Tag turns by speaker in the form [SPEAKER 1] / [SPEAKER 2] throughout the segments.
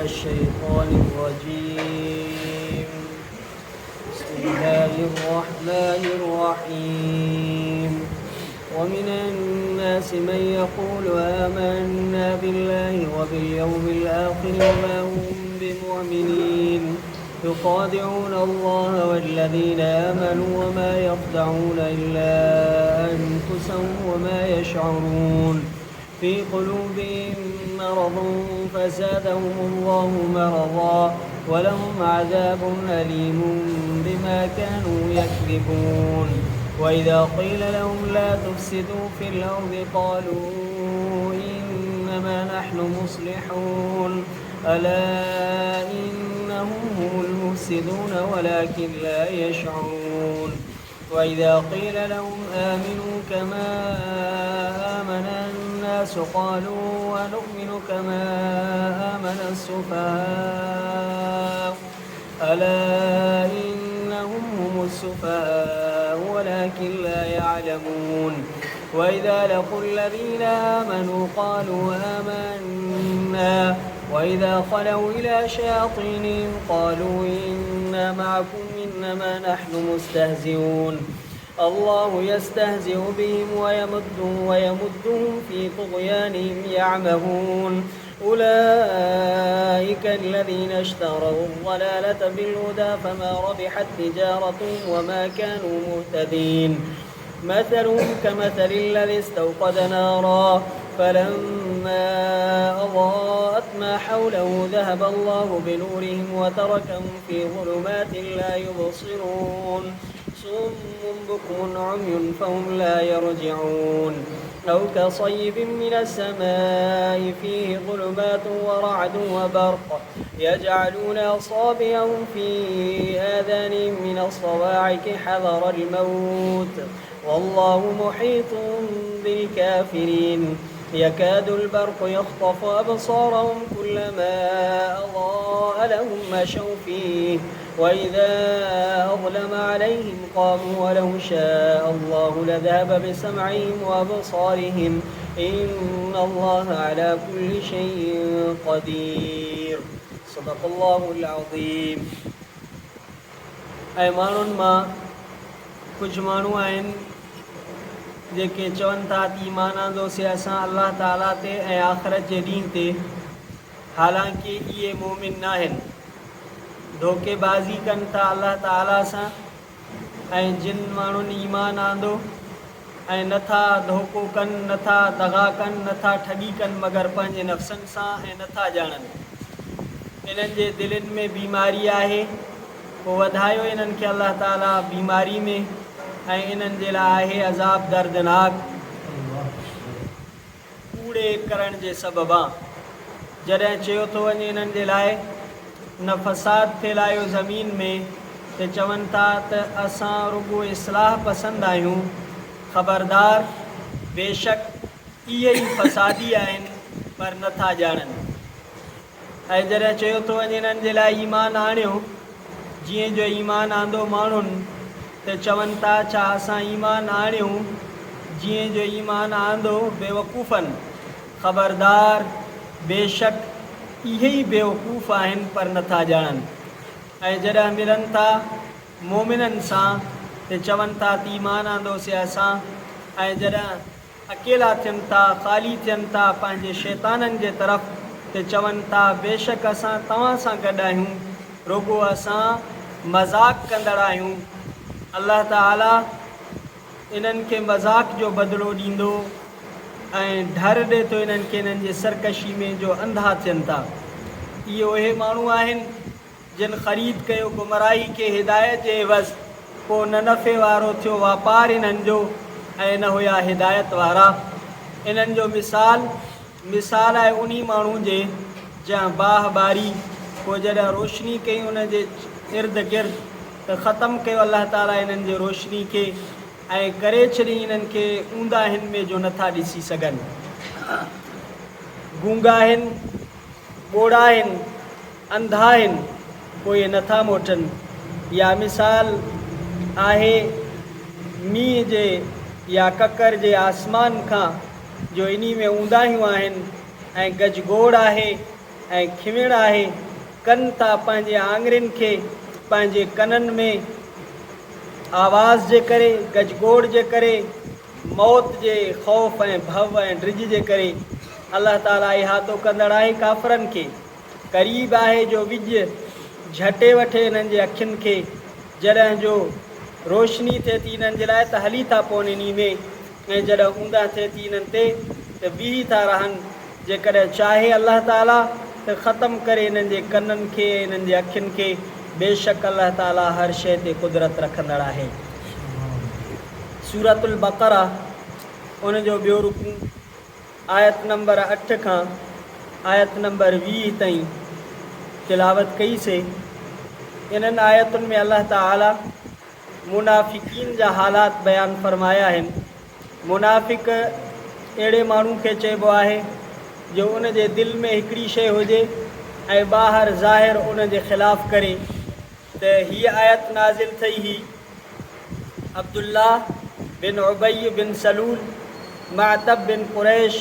[SPEAKER 1] الشيطان الرجيم. بسم الله الرحمن الرحيم. ومن الناس من يقول آمنا بالله وباليوم الآخر وما هم بمؤمنين يخادعون الله والذين آمنوا وما يخدعون إلا أنفسهم وما يشعرون. في قلوبهم مرض فزادهم الله مرضا ولهم عذاب أليم بما كانوا يكذبون. وإذا قيل لهم لا تفسدوا في الأرض قالوا إنما نحن مصلحون ألا إنهم هم المفسدون ولكن لا يشعرون. وإذا قيل لهم آمنوا كما آمن الناس قالوا ونؤمن كما آمن السفهاء ألا إنهم هم السفهاء ولكن لا يعلمون. وإذا لقوا الذين آمنوا قالوا آمنا وإذا خلوا إلى شياطينهم قالوا إنا معكم إنما نحن مستهزئون. الله يستهزئ بهم ويمدهم في طغيانهم يعمهون. أولئك الذين اشتروا الضلالة بالهدى فما ربحت تجارتهم وما كانوا مهتدين. مثلهم كمثل الذي استوقد نارا فلما أضاءت ما حوله ذهب الله بنورهم وتركهم في ظلمات لا يبصرون. صم بكم عمي فهم لا يرجعون. أو كصيب من السماء فيه ظلمات ورعد وبرق يجعلون أصابعهم في آذانهم من الصواعق حذر الموت والله محيط بالكافرين. يكاد البرق يخطف أبصارهم كلما أضاء لهم مشوا فيه وإذا أظلم عليهم قاموا ولو شاء الله لذهب بسمعهم وأبصارهم إن الله على كل شيء قدير. صدق الله العظيم. ऐं माण्हुनि मां कुझु माण्हू आहिनि जेके चवनि था त ईमान आंदोसीं असां अल्लाह ताला ते ऐं आख़िरत जे ॾींहं ते, हालांकि इहे मोमिन न आहिनि। धोखेबाज़ी कनि था अल्लाह ताला सां। ऐं जिन माण्हुनि ईमान आंदो ऐं नथा धोखो कनि, नथा दगा कनि, नथा ठगी कनि मगर पंहिंजे नफ़्सनि सां ऐं नथा ॼाणनि। इन्हनि जे दिलनि में बीमारी आहे, पोइ वधायो इन्हनि खे अल्लाह ताला बीमारी में ऐं इन्हनि जे लाइ आहे अज़ाब दर्दनाक कूड़े करण जे सबबा। जॾहिं चयो थो वञे इन्हनि जे लाइ न फ़साद फैलायो ज़मीन में त चवनि था त असां रुॻो इस्लाह पसंदि आहियूं। ख़बरदार, बेशक इहे ई फ़सादी आहिनि पर नथा ॼाणनि। ऐं जॾहिं चयो थो वञे इन्हनि जे लाइ ईमान आणियो, जीअं जो ईमान आंदो माण्हुनि त चवनि था छा असां ईमान आणियूं जीअं जो ईमान आंदो बेवकूफ़नि। ख़बरदार, बेशक इहे ई बेवकूफ़ आहिनि पर नथा ॼाणनि। ऐं जॾहिं मिलनि था मोमिननि सां त चवनि था त ईमान आंदोसीं असां, ऐं जॾहिं अकेला थियनि था, ख़ाली थियनि था पंहिंजे शैताननि जे तरफ़ त चवनि था बेशक असां तव्हां सां गॾु आहियूं, रुॻो असां मज़ाक़ कंदड़ आहियूं। अल्लाह ताला इन्हनि खे मज़ाक़ जो बदिलो ॾींदो ऐं डर ॾिए थो इन्हनि खे इन्हनि जे सरकशी में जो अंधा थियनि था। इहे उहे माण्हू आहिनि जिन ख़रीद कयो गुमराही खे हिदायत जे एवज़, पोइ न नफ़े वारो थियो वापारु इन्हनि जो ऐं न हुया हिदायत वारा। इन्हनि जो मिसाल आहे उन माण्हू जे जंहिं बाह बारी, पोइ जॾहिं रोशनी कई उन जे इर्द गिर्द त ख़तमु कयो अल्लाह ताला इन्हनि जे रोशनी खे ऐं करे छॾी इन्हनि खे ऊंदा हिन में जो नथा ॾिसी सघनि। गूंगा आहिनि, ॿोड़ा आहिनि, अंधा आहिनि, पोइ इहे नथा मोटनि। या मिसाल आहे मींहं जे या ककर जे आसमान खां जो इन्ही में ऊंदाहियूं आहिनि ऐं गजगोड़ आहे ऐं खिमिण आहे। कनि था पंहिंजे आङिरियुनि खे पंहिंजे कननि में आवाज़ जे करे, गजगोड़ जे करे, मौत जे ख़ौफ़ ऐं भव ऐं ड्रिज जे करे। अलाह ताला इहातो कंदड़ आहे काफ़रनि खे। क़रीब आहे जो विझ झटे वठे इन्हनि जे अखियुनि खे, जॾहिं जो रोशनी थिए थी इन्हनि जे लाइ त हली था पवनि इन में, ऐं जॾहिं ऊंदा थिए थी इन्हनि ते त बीही था रहनि। जेकॾहिं चाहे अलाह ताला त ख़तमु करे इन्हनि जे कननि खे, इन्हनि जे अखियुनि खे। बेशक अलाह ताला हर शइ ते कुदरत रखंदड़ आहे। सूरतुल बक़रा उन जो ॿियो रुकू आयत नंबर 8 खां आयत नंबर 20 ताईं तिलावत कईसीं। इन्हनि आयतुनि में अलाह ताला मुनाफ़िकीन जा हालात बयानु फ़रमाया आहिनि। मुनाफ़िक अहिड़े माण्हू खे चइबो आहे जो उन जे दिलि में हिकिड़ी शइ हुजे ऐं ॿाहिरि ज़ाहिर उन जे ख़िलाफ़ु करे। त हीअ आयत नाज़िल थई ही अब्दुल्ला बिन उबई बिन सलूल, मातब बिन कुरैश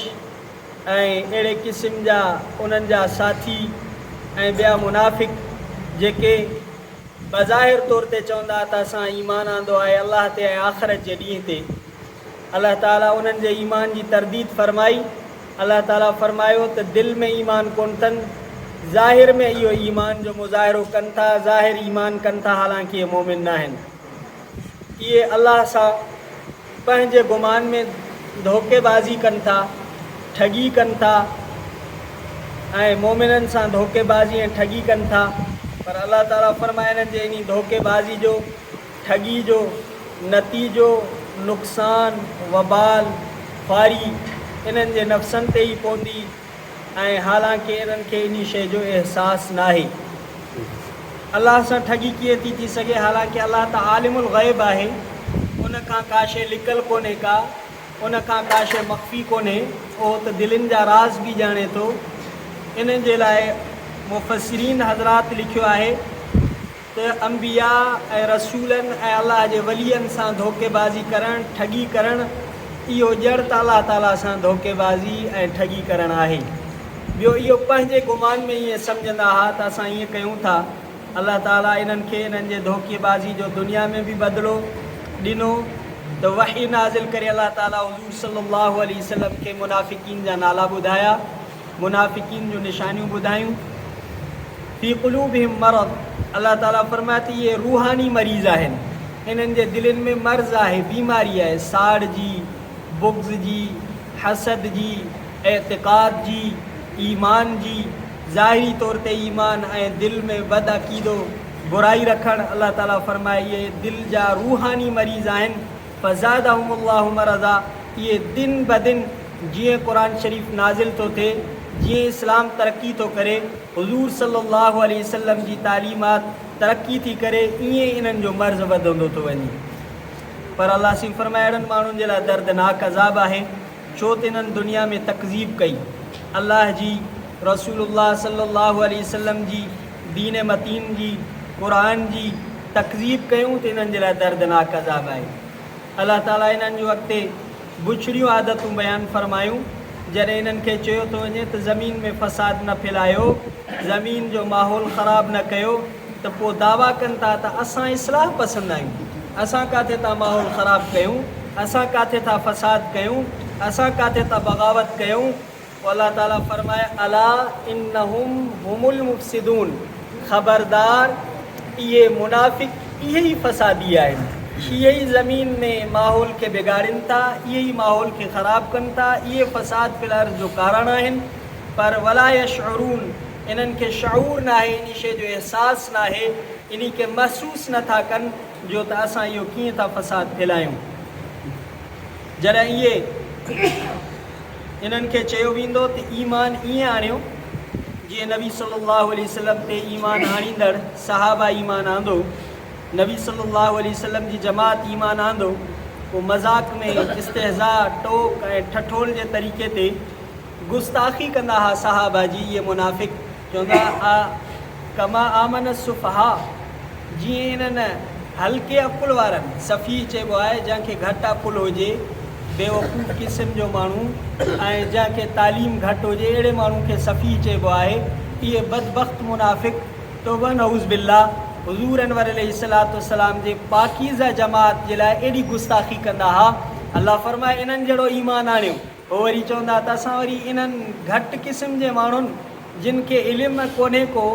[SPEAKER 1] ऐं अहिड़े क़िस्म जा उन्हनि जा साथी ऐं ॿिया मुनाफ़िक जेके बज़ाहिर तौर ते चवंदा त असां ईमान आंदो आहे अलाह ते ऐं आख़िरत जे ॾींहं ते। अलाह ताला उन्हनि जे ईमान जी तरदीद फ़रमाई। अलाह ताला फ़रमायो त दिलि में ईमान कोन्ह अथनि, ज़ाहिर में इहो ईमान जो मुज़ाहिरो कनि था, ज़ाहिर ईमान कनि था, हालांकि इहे मोमिन न आहिनि। इहे अलाह सां पंहिंजे गुमान में धोखेबाज़ी कनि था, ठगी कनि था ऐं मोमिननि सां धोखेबाज़ी ऐं ठगी कनि था। पर अलाह ताला फ़रमाए इन्हनि जे इन धोखेबाज़ी जो, ठगी जो नतीजो, नुक़सान, वबाल, ख़्वारी इन्हनि जे नफ़्सनि ते ई पवंदी। ऐं हालांकि इन्हनि खे इन शइ जो अहसासु न आहे। अलाह सां ठगी कीअं थी सघे? हालांकि अलाह त आलिमुल ग़ैब आहे, उन खां का शइ लिकल कोन्हे, उन खां का शइ मख़फ़ी कोन्हे। उहो त दिलनि जा राज़ बि ॼाणे थो। इन जे लाइ मुफ़स्सिरीन हज़रात लिखियो आहे त अंबिया ऐं रसूलनि ऐं अलाह जे वलियनि सां धोखेबाज़ी करणु, ठगी करणु, इहो जड़ त अलाह ताला सां धोखेबाज़ी ऐं ठगी करणु आहे। ॿियो इहो पंहिंजे गुमान में ईअं सम्झंदा हुआ त असां ईअं कयूं था। अलाह ताला इन्हनि खे इन्हनि जे धोखेबाज़ी जो दुनिया में बि बदिलो ॾिनो। त वही नाज़िल करे अलाह ताला हुज़ूर सल्लल्लाहु अलैहि वसल्लम खे मुनाफ़िकीन जा नाला ॿुधाया, मुनाफ़िकीन जूं निशानियूं ॿुधायूं। फ़ी क़ुलूबिहिम मरज़, अलाह ताला फ़रमाए थी इहे रूहानी मरीज़ आहिनि, इन्हनि जे दिलनि में मर्ज़ आहे, बीमारी आहे, साड़ जी, बुग़्ज़ जी, हसद जी, एतिक़ाद जी, ईमान जी। ज़ाहिरी तौर ते ईमान ऐं दिलि में बद अक़ीदो, बुराई रखणु। अलाह ताला फ़रमाए इहे दिलि जा रूहानी मरीज़ आहिनि। फ़ज़ादहुमुल्लाहु मरज़ा, इहे दिन ब दिन जीअं क़ुरान शरीफ़ नाज़िल थो थिए, जीअं इस्लाम तरक़ी थो करे, हुज़ूर सल्लल्लाहु अलैहि वसल्लम जी तालीमात तरक़ी थी करे, ईअं इन्हनि जो मर्ज़ वधंदो थो वञे। पर अलाह सिंह फ़रमाए अहिड़नि माण्हुनि जे लाइ दर्दनाक अज़ाब आहे, छो त इन्हनि दुनिया में तकज़ीब कई, अलाह जी, रसूलुल्लाह सल्लल्लाहु अलैहि वसल्लम जी, दीन मतीन जी, क़ुरान जी तकज़ीब कयूं त इन्हनि जे लाइ दर्दनाक अज़ाब आहे। अलाह ताला इन्हनि जो अॻिते बुछड़ियूं आदतूं बयानु फ़रमायूं। जॾहिं इन्हनि खे चयो थो वञे त ज़मीन में फ़साद न फैलायो, ज़मीन जो माहौल ख़राबु न कयो, त पोइ दावा कनि था त असां इस्लाह पसंदि आहियूं, असां किथे था माहौल ख़राबु कयूं, असां किथे था फ़साद कयूं, असां किथे था बग़ावत कयूं। अलाह ताला फ़रमाए अला इन्नहुम हुमुल मुफ़सिदून, ख़बरदार इहे मुनाफ़िक इहे ई फ़सादी आहिनि, इहे ई ज़मीन में माहौल खे बिगाड़नि था, इहे ई माहौल खे ख़राबु कनि था, इहे फ़साद फिल अर्ज़ जो कारण आहिनि। पर वला यशऊरून, इन्हनि खे शऊर न आहे, इन शइ जो अहसासु न आहे, इन खे महसूसु नथा कनि जो त असां इहो कीअं था फ़साद फैलायूं। जॾहिं इहे इन्हनि खे चयो वेंदो त ईमान ईअं आणियो जीअं नबी सल्लल्लाहु अलैहि वसल्लम ते ईमान आणींदड़ सहाबा ईमान आंदो, नबी सल्लल्लाहु अलैहि वसल्लम जी जमात ईमान आंदो, पोइ मज़ाक़ में इस्तेहज़ा, टोक ऐं ठठोल जे तरीक़े ते गुस्ताखी कंदा हुआ सहाबा जी। इहे मुनाफ़िक चवंदा कमा आमन सुफ़हा, जीअं इन्हनि हल्के अकुल वारनि, सफ़ी चइबो आहे जंहिंखे घटि अकुल हुजे, बेवकूफ़ क़िस्म जो माण्हू ऐं जंहिंखे तालीम घटि हुजे, अहिड़े माण्हू खे सफ़ी चइबो आहे। ये बदबख्त मुनाफिक तौबा नऊज़ बिल्लाह हुज़ूर अनवर अलैहिस्सलाम जे पाकीज़ा जमात जे लाइ एॾी गुस्ताखी कंदा हुआ। अल्लाह फरमाए इन्हनि जहिड़ो ईमान आणियो। पोइ वरी चवंदा त असां वरी इन्हनि घटि क़िस्म जे माण्हुनि जिन खे इल्मु कोन्हे को,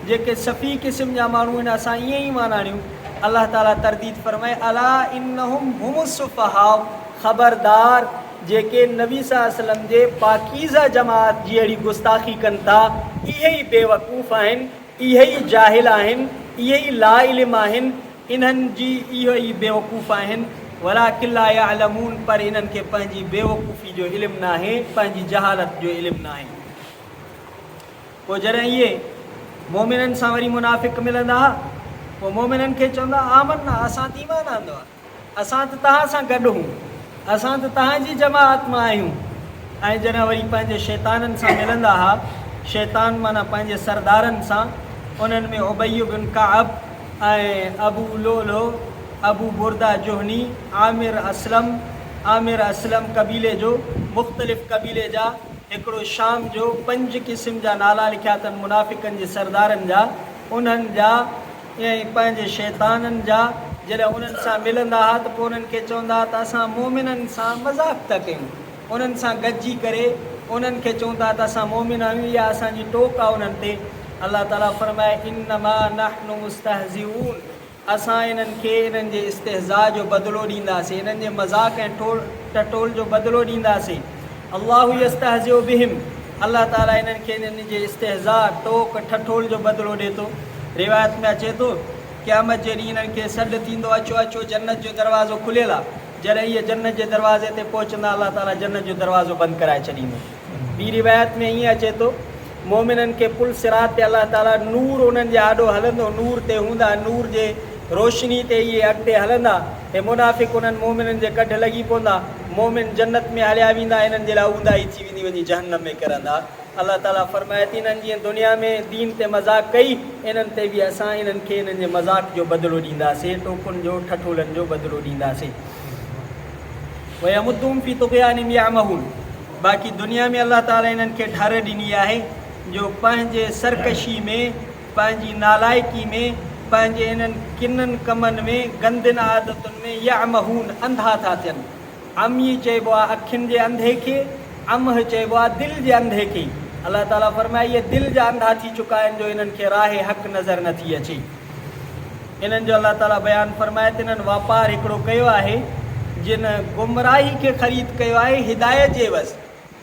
[SPEAKER 1] जेके सफ़ी क़िस्म जा माण्हू आहिनि, असां ईअं ई ईमान आणियूं। अल्लाह ताला तरदीद फरमाए अला इन्नहुम हुमुस्सुफ़हा, ख़बरदार जेके नबी सल्लल्लाहु अलैहि वसल्लम जे पाकीज़ा जमात जी अहिड़ी गुस्ताखी कनि था, इहे ई बेवकूफ़ आहिनि, इहे ई जाहिल आहिनि, इहे ई ला इल्म आहिनि, इन्हनि जी इहो ई बेवकूफ़ आहिनि। वलाकिन ला यअलमून, पर इन्हनि खे पंहिंजी बेवकूफ़ी जो इल्मु न आहे, पंहिंजी जहालत जो इल्मु न आहे। पोइ जॾहिं इहे मोमिननि सां वरी मुनाफ़िक़ मिलंदा, पोइ मोमिननि खे चवंदा आमन्ना, असां त ईमान आंदो आहे, असां त तव्हां सां गॾु हूं, असां त तव्हांजी जमात मां आहियूं। ऐं जॾहिं वरी पंहिंजे शैताननि सां मिलंदा हुआ, शैतान माना पंहिंजे सरदारनि सां, उन्हनि में उबई बिन काब ऐं अबू लोलो, अबू बुरदा जुहनी, आमिर असलम कबीले जो, मुख़्तलिफ़ कबीले जा, हिकिड़ो शाम जो 5 क़िस्म जा नाला लिखिया अथनि मुनाफ़िक़नि जे सरदारनि जा, उन्हनि जा ईअं ई पंहिंजे शैताननि जा। जॾहिं उन्हनि सां मिलंदा हुआ त पोइ उन्हनि खे चवंदा हुआ त असां मोमिननि सां मज़ाक़ था कयूं, उन्हनि सां गॾिजी करे उन्हनि खे चवंदा त असां मोमिन आहियूं, इहा असांजी टोक आहे उन्हनि ते। अल्लाह ताला फरमाए इन्नमा नहनु मुस्तहज़िऊन, असां इन्हनि खे इन्हनि जे इस्तिहज़ा जो बदिलो ॾींदासीं, इन्हनि जे मज़ाक़ ऐं टटोल जो बदिलो ॾींदासीं। अल्लाहु यस्तहज़िउ बिहिम, अल्लाह ताला इन्हनि खे इन्हनि जे इस्तिहज़ा टोक ठठोल जो बदिलो ॾिए थो। रिवायत में अचे थो क़यामत जे ॾींहुं इन्हनि खे सॾु थींदो, अचो अचो जन्नत जो दरवाज़ो खुलियल आहे। जॾहिं इहे जन्नत जे दरवाज़े ते पहुचंदा, अल्लाह ताला जन्नत जो दरवाज़ो बंदि कराए छॾींदो। ॿी रिवायत में ईअं अचे थो मोमिननि खे पुल सिरात ते अल्लाह ताला नूर उन्हनि जे आॾो हलंदो, नूर ते हूंदा, नूर जे रोशनी ते इहे अॻिते हलंदा। हे मुनाफ़िक़ उन्हनि मोमिननि जे कढ लॻी पवंदा, मोमिन जन्नत में हलिया वेंदा, इन्हनि जे लाइ ऊंदाही थी वेंदी, वञी जहन्नम में किरंदा। अल्लाह ताला फरमाए थी इन्हनि जीअं दुनिया में दीन ते मज़ाक़ कई, इन्हनि ते बि असां इन्हनि खे इन्हनि जे मज़ाक़ जो बदिलो ॾींदासीं, टोकुनि जो ठठोलनि जो बदिलो ॾींदासीं। वयमुद्दुहुम फी तुग़यानिहिम यअमहून, बाक़ी दुनिया में अल्लाह ताला इन्हनि खे ठार ॾिनी आहे जो पंहिंजे सरकशी में, पंहिंजी नालाइकी में, पंहिंजे इन्हनि किननि कमनि में, गंदिन आदतुनि में यअमहून, अंधा था थियनि। अमी चइबो आहे अखियुनि जे अंधे खे, अमह चइबो आहे दिलि जे अंधे खे। अल्लाह ताला फरमाए इहे दिलि जा अंधा थी चुका आहिनि जो इन्हनि खे राह हक़ नज़र नथी अचे। इन्हनि जो अल्लाह ताला बयानु फरमाए त इन्हनि वापारु हिकिड़ो कयो आहे, जिन गुमराही खे ख़रीद कयो आहे हिदायत जे एवज़।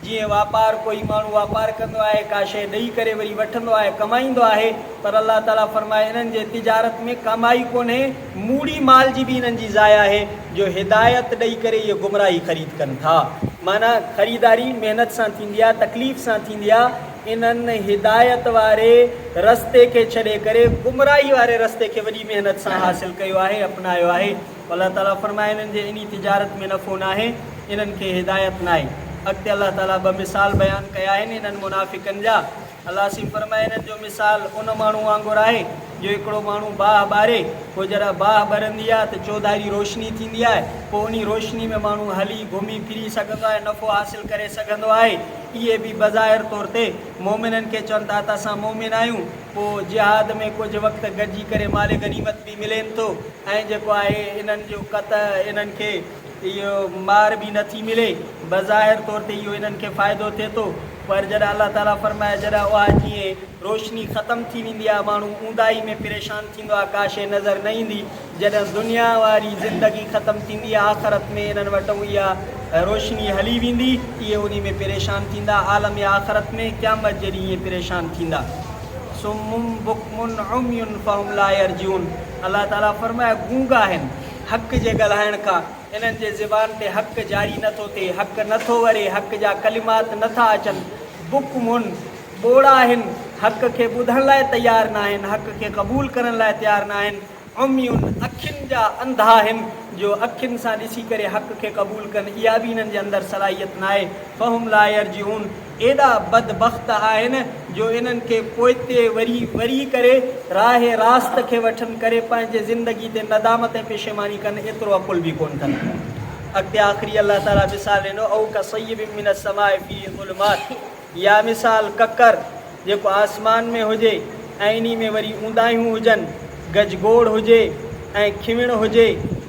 [SPEAKER 1] जीअं वापारु कोई माण्हू वापारु कंदो आहे, का शइ ॾेई करे वरी वठंदो आहे, कमाईंदो आहे, पर अल्लाह ताला फरमाए इन्हनि जे तिजारत में कमाई कोन्हे, मूड़ी माल जी बि इन्हनि जी ज़ाया आहे जो हिदायत ॾेई करे इहे गुमराही ख़रीद कनि था। माना ख़रीदारी महिनत सां थींदी आहे, तकलीफ़ सां थींदी आहे। इन्हनि हिदायत वारे रस्ते खे छॾे करे गुमराही वारे रस्ते खे वॾी महिनत सां हासिलु कयो आहे, अपनायो आहे। अल्लाह ताला फरमाए इन्हनि जे इन तिजारत में नफ़ो न आहे, इन्हनि खे हिदायत न आहे। अॻिते अल्लाह ताला 2 मिसाल बयानु कया आहिनि इन्हनि मुनाफ़िक़नि जा। अल्लाह सिम फरमाए इन्हनि जो मिसाल उन माण्हू वांगुरु आहे जो हिकिड़ो माण्हू बाहि ॿारे, पोइ जॾहिं बाहि ॿरंदी आहे त चौधारी रोशनी थींदी आहे, पोइ उन रोशनी में माण्हू हली घुमी फिरी सघंदो आहे, नफ़ो हासिलु करे सघंदो आहे। इहे बि बज़ाहिर तौर ते मोमिननि खे चवनि था त असां मोमिन आहियूं, पोइ जिहाद में कुझु वक़्तु गॾिजी करे माल गनीमत बि मिलेनि थो, ऐं जेको आहे इन्हनि जो इन्हनि खे इहो मार बि नथी मिले, बज़ाहिर तौर ते इहो इन्हनि खे फ़ाइदो थिए थो। पर जॾहिं अल्लाह ताला फरमाए जॾहिं उहा जीअं रोशनी ख़तमु थी वेंदी आहे, माण्हू ऊंदाही में परेशान थींदो आहे, का शइ नज़र न ईंदी। जॾहिं दुनिया वारी ज़िंदगी ख़तमु थींदी आहे, आख़िरत में इन्हनि वटि इहा रोशनी हली वेंदी, इहे उन में परेशान थींदा। आलम आख़िरत में क़यामत जे ॾींहुं इहे परेशान थींदा। सुम्मुन बुक्मुन उम्युन फहुम ला यरजून, अल्लाह ताला फरमाए गूंगा आहिनि हक़ जे ॻाल्हाइण खां, इन्हनि जे ज़बान ते हक़ जारी नथो थिए, हक़ नथो वरे, हक़ जा कलिमात नथा अचनि। बुकमुन ॿोड़ा आहिनि, हक़ खे ॿुधण लाइ तयारु न आहिनि, हक़ खे क़बूल करण लाइ तयारु न आहिनि। उम्युन अखियुनि जा अंधा आहिनि जो अखियुनि सां ॾिसी करे हक़ खे क़बूल कनि, इहा बि इन्हनि जे अंदरि सलाहियत न आहे। फहुम ला यरजून, एॾा बदबख़्त आहिनि जो इन्हनि खे पोइते वरी करे राह रास्त खे वठनि करे पंहिंजे ज़िंदगी ते नदामत ऐं पेशेमानी कनि, एतिरो अकुल बि कोन्ह अथनि। अॻिते आख़िरी अल्लाह ताला मिसाल ॾिनो, औ कसय्यिबिन मिनस समाइ फी ज़ुलुमात, या मिसाल ककर जेको आसमान में हुजे ऐं इन में वरी ऊंदाहियूं हुजनि, गजगोड़ हुजे ऐं खिमिण हुजे,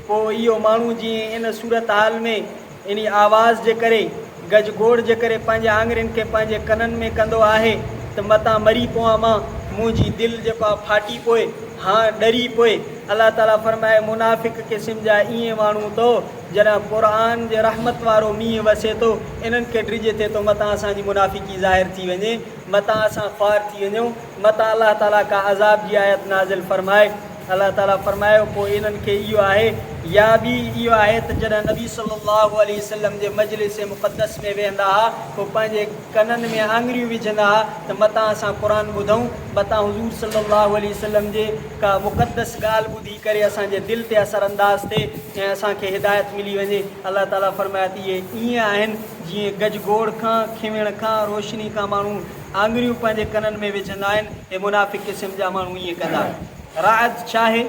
[SPEAKER 1] पोइ इहो माण्हू जीअं इन सूरत हाल में इन आवाज़ जे करे, गजगोड़ जे करे पंहिंजे आङुरियुनि खे पंहिंजे कननि में कंदो आहे त मतां मरी पवां मां, मुंहिंजी दिलि जेको आहे फाटी पोए, हाँ डरी पोए। अलाह ताला फरमाए मुनाफ़िक़ क़िस्म जा ईअं माण्हू तो जॾहिं क़ुर जे रहमत वारो मींहुं वसे थो इन्हनि खे ड्रिज थिए थो मतां असांजी मुनाफ़िक़ी ज़ाहिर थी वञे, मतां असां ख़्वार थी वञूं, मतां अलाह ताला का अज़ाब जी आयत नाज़िल फरमाए। अलाह ताला फरमायो पोइ इन्हनि खे इहो आहे, या बि इहो आहे त जॾहिं नबी सल्लल्लाहु अलैहि वसल्लम जे मजलिस मुक़द्दस में वेहंदा हुआ पोइ पंहिंजे कननि में आङुरियूं विझंदा हुआ त मतां असां क़ुर ॿुधूं, मतां हुज़ूर सल्लल्लाहु अलैहि वसल्लम जे का मुक़द्दस ॻाल्हि ॿुधी करे असांजे दिलि ते असरअंदाज़ थिए ऐं असांखे हिदायत मिली वञे। अलाह ताला फरमाए थी इहे ईअं आहिनि जीअं गजगोड़ खां, खिमिण खां, रोशनी खां माण्हू आङुरियूं पंहिंजे कननि में विझंदा आहिनि, हे मुनाफ़िक़ क़िस्म जा माण्हू ईअं कंदा आहिनि। राअद छा आहे?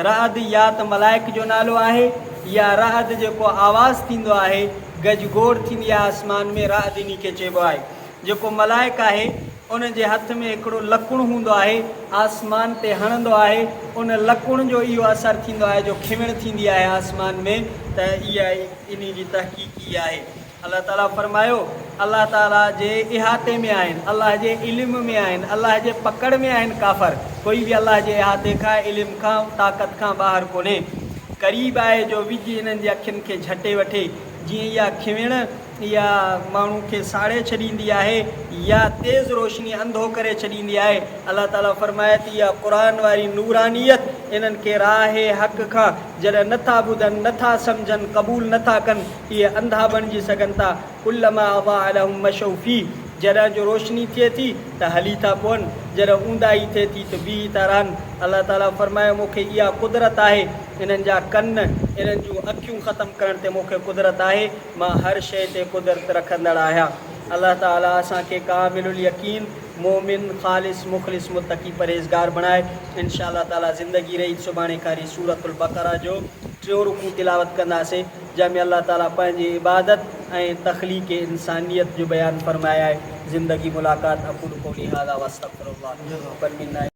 [SPEAKER 1] राअद या त मलाइक जो नालो आहे, या राअद जेको आवाज़ थींदो आहे, गजगोड़ थींदी आहे आसमान में, राअद इन खे चइबो आहे। जेको मलाइक आहे उन जे हथ में हिकिड़ो लकुणु हूंदो आहे, आसमान ते हणंदो आहे, उन लकुण जो इहो असरु थींदो आहे जो खिमिण थींदी आहे आसमान में, त इहा इन जी तहक़ीक़ इहा आहे। अलाह ताला फरमायो अलाह ताला जे इहाते में आहिनि, अलाह जे इल्म में आहिनि, अलाह जे पकड़ में आहिनि काफ़र, कोई बि अलाह जे इहाते खां, इल्म खां, ताक़त खां ॿाहिरि कोन्हे। क़रीब आहे जो विझ इन्हनि जे अखियुनि खे झटे वठे, जीअं इहा खिमिण इहा माण्हू खे साड़े छॾींदी आहे या तेज़ रोशनी अंधो करे छॾींदी आहे। अलाह ताला फरमाए थी इहा क़ुर वारी नूरानियत इन्हनि खे राह हक़ खां जॾहिं नथा ॿुधनि, नथा सम्झनि, क़बूल नथा कनि, इहे अंधा बणिजी सघनि था। कुल्लमा अज़ाअ लहुम मशौ फीह, जॾहिं जो रोशनी थिए थी त हली था पवनि, जॾहिं ऊंदाही थिए थी त बीही था रहनि। अलाह ताला फरमायो मूंखे इहा कुदरत आहे, इन्हनि जा कन, इन्हनि जूं अखियूं ख़तमु करण ते मूंखे कुदरत आहे, मां हर शइ ते कुदरत रखंदड़ आहियां। अलाह ताला असांखे कामिलुल यकीन, मोमिन, ख़ालिस, मुख़लिस, मुत्तक़ी, परहेज़गार बणाए। इंशा अल्लाह ताला ज़िंदगी रही सुभाणे खां सूरतुल बक़रा जो 3 रुकू तिलावत कंदासीं, जंहिंमें अल्लाह ताला पंहिंजी इबादत ऐं तख़लीक़ इंसानियत जो बयानु फरमाया आहे। ज़िंदगी मुलाक़ात अक़ूलु क़ौली हाज़ा व अस्तग़फिरुल्लाह।